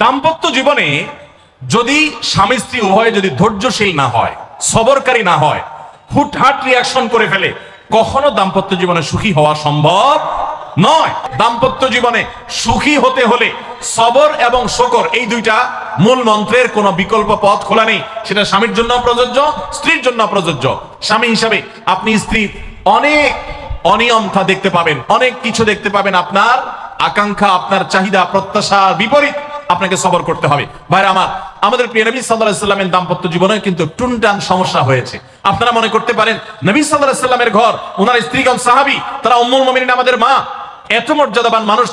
দাম্পত্য জীবনে যদি স্বামী স্ত্রী উভয়ে যদি ধৈর্যশীল না হয়, সবরকারী না হয়, হুটহাট রিয়াকশন করে ফেলে, কখনো দাম্পত্য জীবনে সুখী হওয়া সম্ভব নয়। দাম্পত্য জীবনে সুখী হতে হলে সবর এবং শকর এই দুইটা মূল মন্ত্রের কোনো বিকল্প পথ খোলা নেই। সেটা স্বামীর জন্য প্রযোজ্য, স্ত্রীর জন্য প্রযোজ্য। স্বামী হিসাবে আপনি স্ত্রীর অনেক অনিয়মতা দেখতে পাবেন, অনেক কিছু দেখতে পাবেন, আপনার আকাঙ্ক্ষা, আপনার চাহিদা, প্রত্যাশার বিপরীত আপনাকে সবর করতে হবে। ভাইরা আমার, আমাদের প্রিয় নবী সাল্লাল্লাহু আলাইহি সাল্লামের দাম্পত্য জীবনে কিন্তু টুনটান সমস্যা হয়েছে। আপনারা মনে করতে পারেন নবী সাল্লাল্লাহু আলাইহি সাল্লামের ঘর, ওনার স্ত্রীগণ সাহাবী, তারা উম্মুল মুমিনিন আমাদের মা, এত মর্যাদাবান মানুষ,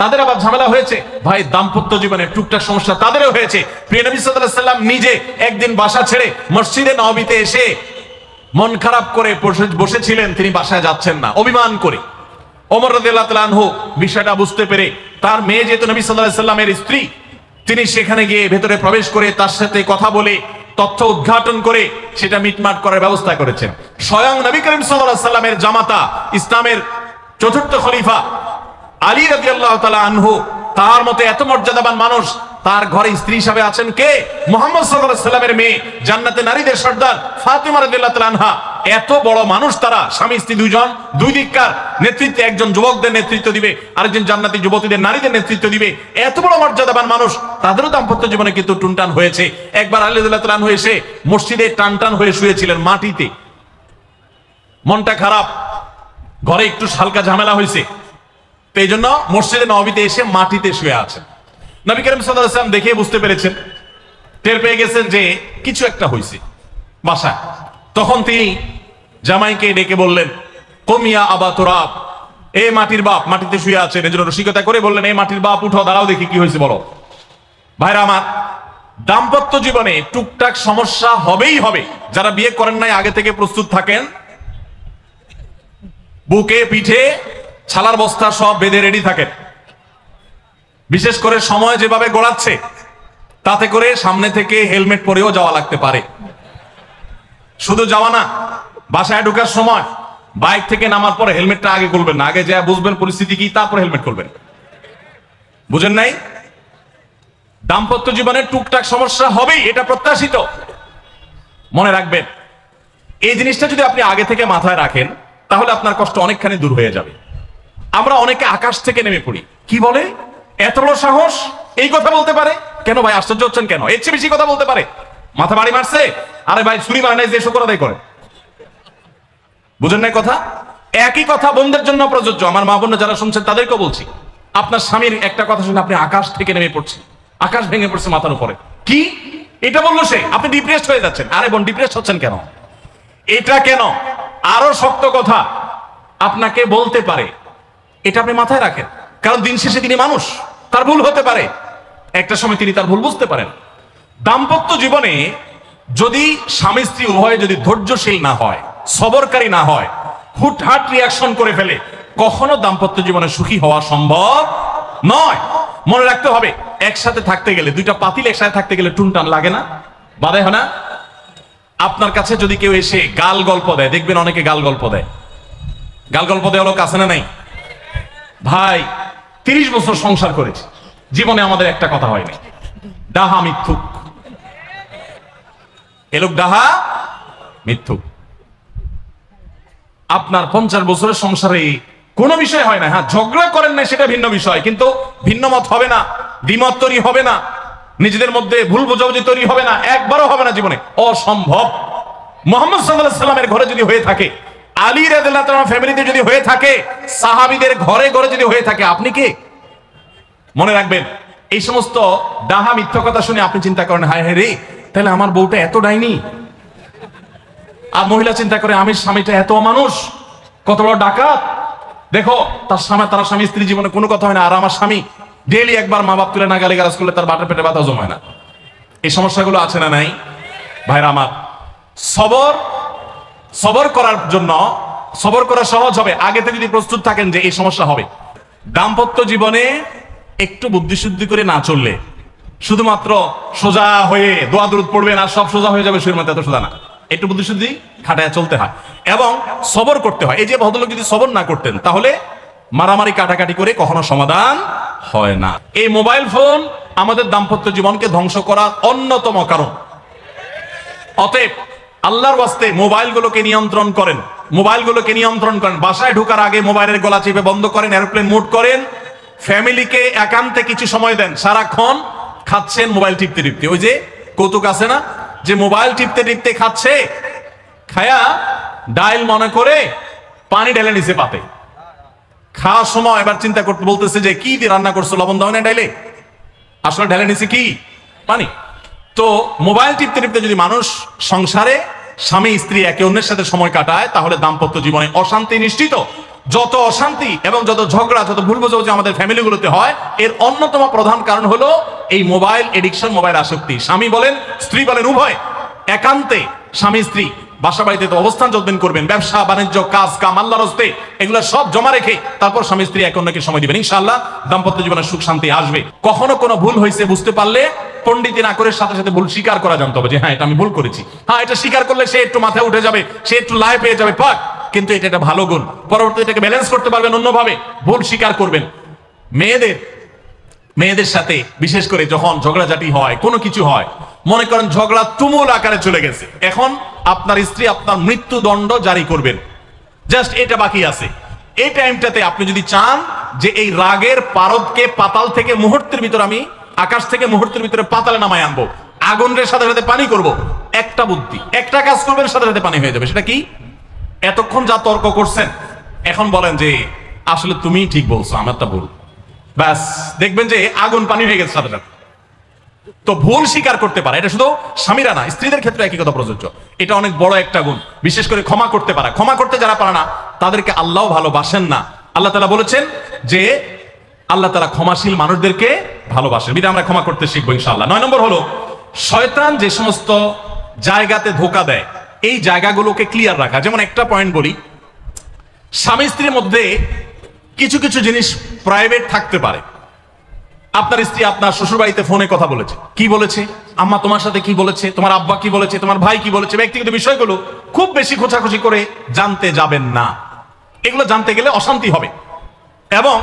তাদের আবার ঝামেলা হয়েছে। ভাই, দাম্পত্য জীবনে টুকটাক সমস্যা তাদেরও হয়েছে। প্রিয় নবী সাল্লাল্লাহু আলাইহি সাল্লাম নিজে একদিন বাসা ছেড়ে মসজিদে নববীতে এসে মন খারাপ করে বসেছিলেন, তিনি বাসায় যাচ্ছেন না, অভিমান করে। ওমর রাদিয়াল্লাহু তাআলা আনহু বিষয়টা বুঝতে পেরে তার মেয়ে যেহেতু নবী সাল্লাল্লাহু আলাইহি সাল্লামের স্ত্রী, তিনি সেখানে গিয়ে ভেতরে প্রবেশ করে তার সাথে কথা বলে তথ্য উদ্ঘাটন করে সেটা মিটমাট করার ব্যবস্থা করেছেন। স্বয়ং নবী করিম সাল্লাল্লাহু আলাইহি সাল্লামের জামাতা, ইসলামের চতুর্থ খলিফা আলী রাদিয়াল্লাহু তাআলা আনহু, তার মতে এত মর্যাদাবান মানুষ, তার ঘরে স্ত্রী হিসাবে আছেন কে? মুহাম্মদ সাল্লাল্লাহু আলাইহি সাল্লামের মেয়ে, জান্নাতে নারীদের সর্দার ফাতিমা রাদিয়াল্লাহু তাআলা আনহা। এত বড় মানুষ তারা, স্বামী স্ত্রী দুইজন, দুই দিককার নেতৃত্বে, একজন যুবকদের নেতৃত্ব দিবে, আরেকজন জান্নাতি যুবতীদের, নারীদের নেতৃত্ব দিবে। এত বড় মর্যাদাবান মানুষ, তাদেরও দাম্পত্য জীবনে কিন্তু টুনটান হয়েছে। একবার আলী রাদিয়াল্লাহু তাআলা আনহু এসে মসজিদে টানটান হয়ে শুয়েছিলেন মাটিতে, মনটা খারাপ, ঘরে একটু হালকা ঝামেলা হয়েছে, তো এই জন্য মসজিদে নববীতে এসে মাটিতে শুয়ে আছেন। নবী করিম সাল্লাল্লাহু আলাইহি ওয়াসাল্লাম দেখে বুঝতে পেরেছেন, টের পেয়ে গেছেন যে কিছু একটা হয়েছে বাসায়। তখন তিনি জামাইকে ডেকে বললেন, কুমিয়া আবা তুরাব, এ মাটির বাপ, মাটিতে শুয়ে আছেন, এজন্য রসিকতা করে বললেন, এই মাটির বাপ উঠো, দাঁড়াও দেখি কি হয়েছে বলো। ভাইরা আমার, দাম্পত্য জীবনে টুকটাক সমস্যা হবেই হবে। যারা বিয়ে করেন নাই আগে থেকে প্রস্তুত থাকেন, বুকে পিঠে ছালার বস্তা সব বেঁধে রেডি থাকেন। বিশেষ করে সময় যেভাবে গড়াচ্ছে, তাতে করে সামনে থেকে হেলমেট পরেও যাওয়া লাগতে পারে। শুধু যাওয়া না, বাসায় ঢোকার সময় বাইক থেকে নামার পরে হেলমেটটা আগে খুলবেন না, আগে যা বুঝবেন পরিস্থিতি কি, তারপর হেলমেট খুলবেন। বুঝেন নাই? দাম্পত্য জীবনে টুকটাক সমস্যা হবেই, এটা প্রত্যাশিত। মনে রাখবেন, এই জিনিসটা যদি আপনি আগে থেকে মাথায় রাখেন, তাহলে আপনার কষ্ট অনেকখানি দূর হয়ে যাবে। আমরা অনেকে আকাশ থেকে নেমে পড়ি, কি বলে, এত বড় সাহস, এই কথা বলতে পারে কেন? ভাই আশ্চর্য হচ্ছেন কেন? এর চেয়ে বেশি কথা বলতে পারে, মাথা বাড়ি মারছে, আরে ভাই ছুরি মারে নাই যে শুকর আদায় করে। বুঝেন নাই কথা? একই কথা বোনদের জন্য প্রযোজ্য। আমার মা বোন যারা শুনছেন তাদেরকেও বলছি, আপনার স্বামীর একটা কথা শুনে আপনি আকাশ থেকে নেমে পড়ছেন, আকাশ ভেঙে পড়ছে মাথার উপরে, কি এটা বললো সে, আপনি ডিপ্রেসড হয়ে যাচ্ছেন। আরে বোন, ডিপ্রেসড হচ্ছেন কেন? এটা কেন? আরো শক্ত কথা আপনাকে বলতে পারে, এটা আপনি মাথায় রাখেন। কারণ দিন শেষে তিনি মানুষ, তার ভুল হতে পারে, একটা সময় তিনি তার ভুল বুঝতে পারেন। দাম্পত্য জীবনে যদি স্বামী স্ত্রী উভয়ে যদি ধৈর্যশীল না হয়, সবরকারী না হয়, হুটহাট রিয়াকশন করে ফেলে, কখনো দাম্পত্য জীবনে সুখী হওয়া সম্ভব নয়। মনে রাখতে হবে, একসাথে থাকতে গেলে, দুইটা পাতিল একসাথে থাকতে গেলে টুনটান লাগে না, বাধে হয় না? আপনার কাছে যদি কেউ এসে গাল গল্প দেয়, দেখবেন অনেকে গাল গল্প দেয়। গাল গল্প দেওয়া লোক আছে না নাই? ভাই 30 বছর সংসার করেছি, জীবনে আমাদের একটা কথা হয়নি। ডাহা মিথ্যুক, এ লোক ডাহা মিথ্যুক। আপনার 50 বছরের সংসারে কোনো বিষয় হয় না। হ্যাঁ, ঝগড়া করেন না, সেটা ভিন্ন বিষয়, কিন্তু ভিন্ন মত হবে না, দ্বিমত তৈরি হবে না, নিজেদের মধ্যে ভুল বোঝাবুঝি তৈরি হবে না, একবারও হবে না জীবনে, অসম্ভব। মুহাম্মদ সাল্লাল্লাহু আলাইহি ওয়াসাল্লামের ঘরে যদি হয়ে থাকে, আলী রাদিয়াল্লাহু তাআলা ফ্যামিলিতে যদি হয়ে থাকে, সাহাবীদের ঘরে ঘরে যদি হয়ে থাকে, আপনি কে? মনে রাখবেন, এই সমস্ত ডাহা মিথ্যা কথা শুনে আপনি চিন্তা করেন, হায় হায় রে, তাহলে আমার বউটা এত ডাইনি। আর মহিলা চিন্তা করে, আমি স্বামীটা এত মানুষ, কত বড় ডাকাত। দেখো, তার স্বামী স্ত্রী জীবনে কোনো কথা হয় না, আর আমার স্বামী ডেইলি একবার মা বাপ তুলে না গালি গালাজ করলে তার বাটের পেটে ব্যথা জমায় না। এই সমস্যাগুলো আছে না নাই? ভাইরা আমার, সবর করার জন্য, সবর করা সহজ হবে আগে থেকে যদি প্রস্তুত থাকেন যে এই সমস্যা হবে। দাম্পত্য জীবনে একটু বুদ্ধিশুদ্ধি করে না চললে, শুধুমাত্র সোজা হয়ে দোয়া দরুদ পড়বেন আর সব সোজা হয়ে যাবে, শুরুর মতো এত সোজা না। একটু বুদ্ধিশুদ্ধি খাটায় চলতে হয় এবং সবর করতে হয়। এই যে ভদ্রলোক যদি সবর না করতেন, তাহলে মারামারি কাটাকাটি করে কখনো সমাধান হয় না। এই মোবাইল ফোন আমাদের দাম্পত্য জীবনকে ধ্বংস করার অন্যতম কারণ। অতএব আল্লাহর ওয়াস্তে মোবাইলগুলোকে নিয়ন্ত্রণ করেন, মোবাইলগুলোকে নিয়ন্ত্রণ করেন। বাসায় ঢোকার আগে মোবাইলের গলা চেপে বন্ধ করেন, এরোপ্লেন মোড করেন। ফ্যামিলিকে একান্তে কিছু সময় দেন। সারাক্ষণ খাচ্ছেন মোবাইল টিপতে টিপতে, ওই যে কৌতুক আছে না, যে মোবাইল টিপতে টিপতে খাচ্ছে, খায়া ডাইল মনে করে পানি ঢেলে নিছে পাতে। খাওয়ার সময় এবার চিন্তা করতে বলতেছে যে কি দিয়ে রান্না করছো, লবণ দাও না ডাইলে, আসলে ঢেলে নিছে কি পানি। তো মোবাইল টিপতে টিপতে যদি মানুষ সংসারে স্বামী স্ত্রী একে অন্যের সাথে সময় কাটায়, তাহলে দাম্পত্য জীবনে অশান্তি নিশ্চিত। যত অশান্তি এবং যত ঝগড়া, যত ভুল বোঝাবুঝি আমাদের ফ্যামিলিগুলোতে হয়, এর অন্যতম প্রধান কারণ হলো এই মোবাইল এডিকশন, মোবাইল আসক্তি। স্বামী বলেন স্ত্রী বলেন উভয় একান্তে স্বামী স্ত্রী বাসা বাড়িতে তো অবস্থান যতদিন করবেন, ব্যবসা বাণিজ্য কাজ কাম আল্লাহর হস্তে, এগুলো সব জমা রেখে তারপর স্বামী স্ত্রী একে অন্যকে সময় দিবেন, ইনশাআল্লাহ দাম্পত্য জীবনে সুখ শান্তি আসবে। কখনো কোনো ভুল হয়েছে বুঝতে পারলে পণ্ডিতি না করে সাথে সাথে ভুল স্বীকার করা জানতে হবে, যে হ্যাঁ এটা আমি ভুল করেছি। হ্যাঁ, এটা স্বীকার করলে সে একটু মাথায় উঠে যাবে, সে একটু লাই পেয়ে যাবে, পাক। কিন্তু এটা একটা ভালো গুণ, পরবর্তীতে এটাকে ব্যালেন্স করতে পারবেন অন্যভাবে। ভুল স্বীকার করবেন। মেয়েদের সাথে বিশেষ করে যখন ঝগড়াঝাটি হয়, কোনো কিছু হয়, মনে করেন ঝগড়া তুমুল আকারে চলে গেছে, এখন আপনার স্ত্রী আপনার মৃত্যুদণ্ড জারি করবেন, জাস্ট এটা বাকি আছে। এই টাইমটাতে আপনি যদি চান যে এই রাগের পারদকে পাতাল থেকে মুহূর্তের ভিতর, আমি আকাশ থেকে মুহূর্তের ভিতরে পাতালে নামায় আনবো, আগুনের সাথে সাথে পানি করব, একটা বুদ্ধি, একটা কাজ করবেন, সাথে সাথে পানি হয়ে যাবে। সেটা কি? এতক্ষণ যা তর্ক করছেন, এখন বলেন যে আসলে তুমি ঠিক বলছো, আমারটা ভুল, ব্যাস দেখবেন যে আগুন পানি হয়ে গেছে সাথে সাথে। তো ভুল স্বীকার করতে পারে, এটা শুধু স্বামীরা না, স্ত্রীদের ক্ষেত্রে একই কথা প্রযোজ্য। এটা অনেক বড় একটা গুণ। বিশেষ করে ক্ষমা করতে পারা। ক্ষমা করতে যারা পারে না, তাদেরকে আল্লাহ ভালোবাসেন না। আল্লাহ তাআলা বলেছেন যে আল্লাহ তাআলা ক্ষমাশীল মানুষদেরকে ভালোবাসেন। বিধায় আমরা ক্ষমা করতে শিখবো ইনশাআল্লাহ। 9 নম্বর হলো শয়তান যে সমস্ত জায়গাতে ধোঁকা দেয়, এই জায়গাগুলোকে ক্লিয়ার রাখা। যেমন একটা পয়েন্ট বলি, স্বামী স্ত্রীর মধ্যে কিছু কিছু জিনিস প্রাইভেট থাকতে পারে। আপনার স্ত্রী আপনার শ্বশুর বাড়িতে ফোনে কথা বলেছে, কি বলেছে, আম্মা তোমার সাথে কি বলেছে, তোমার আব্বা কি বলেছে, তোমার ভাই কি বলেছে, ব্যক্তিগত বিষয়গুলো খুব বেশি খোঁচাখুচি করে জানতে যাবেন না। এগুলো জানতে গেলে অশান্তি হবে। এবং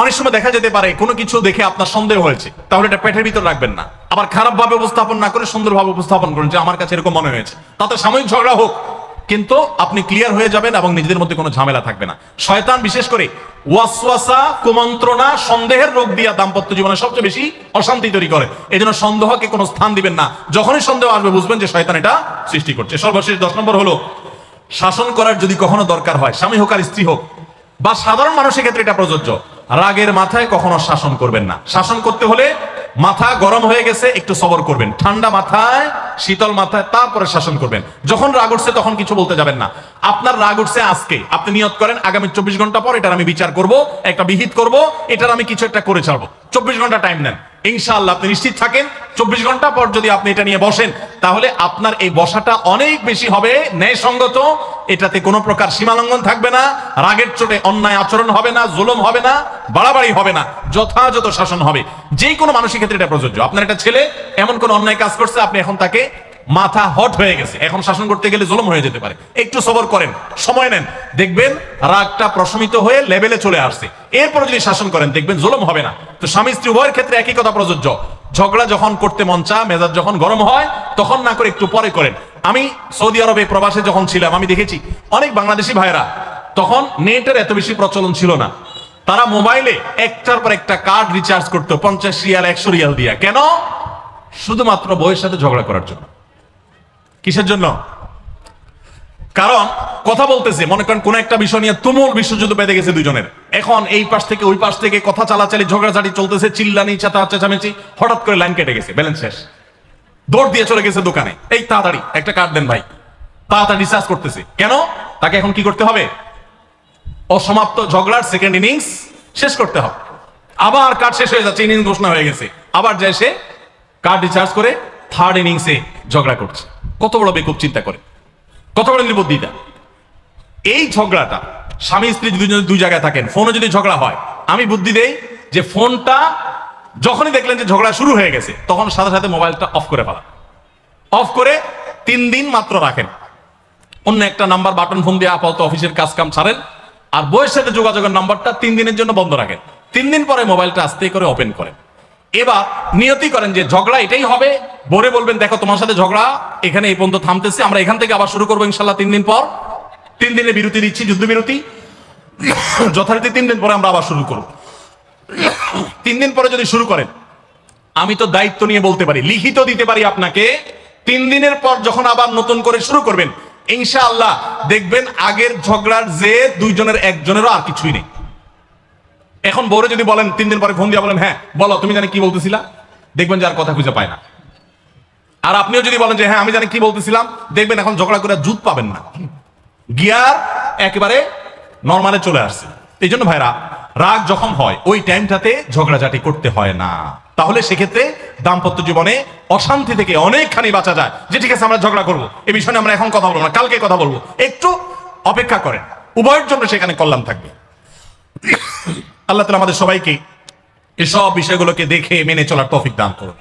অনেক সময় দেখা যেতে পারে কোনো কিছু দেখে আপনার সন্দেহ হয়েছে, তাহলে এটা পেটের ভিতর রাখবেন না। আবার খারাপ ভাবে উপস্থাপন না করে সুন্দরভাবে উপস্থাপন করুন যে আমার কাছে এরকম মনে হয়েছে, তাতে সাময়িক ঝগড়া হোক, কিন্তু আপনি ক্লিয়ার হয়ে যাবেন এবং নিজেদের মধ্যে কোনো ঝামেলা থাকবে না। শয়তান বিশেষ করে ওয়াসওয়াসা, কুমন্ত্রণা, সন্দেহের রোগ দিয়া দাম্পত্য জীবনে সবচেয়ে বেশি অশান্তি তৈরি করে। এজন্য সন্দেহকে কোনো স্থান দিবেন না। যখনই সন্দেহ আসবে বুঝবেন যে শয়তান এটা সৃষ্টি করছে। সর্বশেষ 10 নম্বর হলো শাসন করার যদি কখনো দরকার হয়, স্বামী হোক আর স্ত্রী হোক বা সাধারণ মানুষের ক্ষেত্রে এটা প্রযোজ্য, রাগের মাথায় কখনো শাসন করবেন না। শাসন করতে হলে মাথা গরম হয়ে গেছে একটু সবর করবেন, ঠান্ডা মাথায় শীতল মাথায় তারপরে শাসন করবেন। যখন রাগ উঠছে তখন কিছু বলতে যাবেন না। আপনার রাগ উঠছে আজকে, আপনি নিয়ত করেন আগামী 24 ঘন্টা পর এটার আমি বিচার করব, একটা বিহিত করব, এটার আমি কিছু একটা করে ছাড়বো। 24 ঘন্টা টাইম নেন, ইনশাআল্লাহ আপনি নিশ্চিত থাকেন 24 ঘন্টা পর যদি আপনি এটা নিয়ে বসেন, তাহলে আপনার এই বসাটা অনেক বেশি হবে ন্যায়সঙ্গত। এটাতে কোনো প্রকার সীমালঙ্ঘন থাকবে না, রাগের চোটে অন্যায় আচরণ হবে না, জুলুম হবে না, বাড়াবাড়ি হবে না, যথাযথ শাসন হবে। যে কোনো মানুষের ক্ষেত্রে এটা প্রযোজ্য। আপনার একটা ছেলে এমন কোন অন্যায় কাজ করছে, আপনি এখন তাকে মাথা হট হয়ে গেছে, এখন শাসন করতে গেলে জুলুম হয়ে যেতে পারে, একটু সবর করেন, সময় নেন, দেখবেন রাগটা প্রশমিত হয়ে লেভেলে চলে আসছে। এরপর যদি শাসন করেন দেখবেন জুলুম হবে না। তো স্বামী স্ত্রী উভয়ের ক্ষেত্রে একই কথা প্রযোজ্য। ঝগড়া যখন করতে মন চায়, মেজাজ যখন গরম হয়, তখন না করে একটু পরে করেন। আমি সৌদি আরবে প্রবাসে যখন ছিলাম, আমি দেখেছি অনেক বাংলাদেশি ভাইরা, তখন নেটের এত বেশি প্রচলন ছিল না, তারা মোবাইলে একটার পর একটা কার্ড রিচার্জ করতো 50 রিয়াল 100 রিয়াল দিয়া। কেন? শুধুমাত্র বউয়ের সাথে ঝগড়া করার জন্য। কিসের জন্য? কারণ কথা বলতেছে, মনে করেন কোন একটা বিষয় নিয়ে তুমুল বিশ্বযুদ্ধ বেঁধে গেছে দুজনের, এখন এই পাশ থেকে ওই পাশ থেকে কথা চালাচালি, ঝগড়াঝাটি চলতেছে, চিল্লানি চেঁচামেচি, হঠাৎ করে লাইন কেটে গেছে, ব্যালেন্স শেষ, দৌড় দিয়ে চলে গেছে দোকানে, এই তাড়াতাড়ি একটা কার্ড দেন ভাই, তাড়াতাড়ি রিচার্জ করতেছে। কেন? তাকে এখন কি করতে হবে? অসমাপ্ত ঝগড়ার সেকেন্ড ইনিংস শেষ করতে হবে। আবার কার্ড শেষ হয়ে যাচ্ছে, ইনিংস ঘোষণা হয়ে গেছে, আবার যায় সে কার্ড রিচার্জ করে থার্ড ইনিংসে ঝগড়া করছে। কত বড় বেকুব চিন্তা করে, কত বড় নির্বুদ্ধিতা। এই ঝগড়াটা স্বামী স্ত্রী যদি দুই জায়গায় থাকেন, ফোনে যদি ঝগড়া হয়, আমি বুদ্ধি দেই যে ফোনটা যখনই দেখলেন যে ঝগড়া শুরু হয়ে গেছে, তখন সাথে সাথে মোবাইলটা অফ করে ফেলা, অফ করে 3 দিন মাত্র রাখেন, অন্য একটা নাম্বার বাটন ফোন দিয়ে আপাতত অফিসের কাজ কাম ছাড়েন, আর বউয়ের সাথে যোগাযোগের নাম্বারটা 3 দিনের জন্য বন্ধ রাখেন। 3 দিন পরে মোবাইলটা আস্তে করে ওপেন করেন। এবার নিয়তি করেন যে ঝগড়া এটাই হবে। বরে বলবেন, দেখো তোমার সাথে ঝগড়া এখানে এই পর্যন্ত থামতেছে, আমরা এখান থেকে আবার শুরু করবো ইনশাল্লাহ 3 দিন পর। 3 দিনের বিরতি দিচ্ছি, যুদ্ধ বিরতি, যথারীতি 3 দিন পরে আমরা আবার শুরু করব। 3 দিন পরে যদি শুরু করেন, আমি তো দায়িত্ব নিয়ে বলতে পারি, লিখিত দিতে পারি আপনাকে, 3 দিনের পর যখন আবার নতুন করে শুরু করবেন ইনশাআল্লাহ দেখবেন আগের ঝগড়ার যে দুইজনের একজনেরও আর কিছুই নেই। এখন বউরে যদি বলেন 3 দিন পরে ফোন দিয়ে বলেন, হ্যাঁ বলো তুমি জানি কি বলতেছিলা, দেখবেন যে আর কথা খুঁজে পায় না। আর আপনিও যদি বলেন যে হ্যাঁ আমি জানি কি বলতেছিলাম, দেখবেন এখন ঝগড়া করে জুত পাবেন না, গিয়ার একেবারে নরমালে চলে আসছে। এই জন্য ভাইরা, রাগ যখন হয় ওই টাইমটাতে ঝগড়াঝাটি করতে হয় না। তাহলে সেক্ষেত্রে দাম্পত্য জীবনে অশান্তি থেকে অনেকখানি বাঁচা যায়। যে ঠিক আছে আমরা ঝগড়া করবো, এই বিষয়ে আমরা এখন কথা বলবো না, কালকে কথা বলবো, একটু অপেক্ষা করেন, উভয়ের জন্য সেখানে কল্যাণ থাকবে। আল্লাহ তাআলা আমাদের সবাইকে এসব বিষয়গুলোকে দেখে মেনে চলার তৌফিক দান করুন।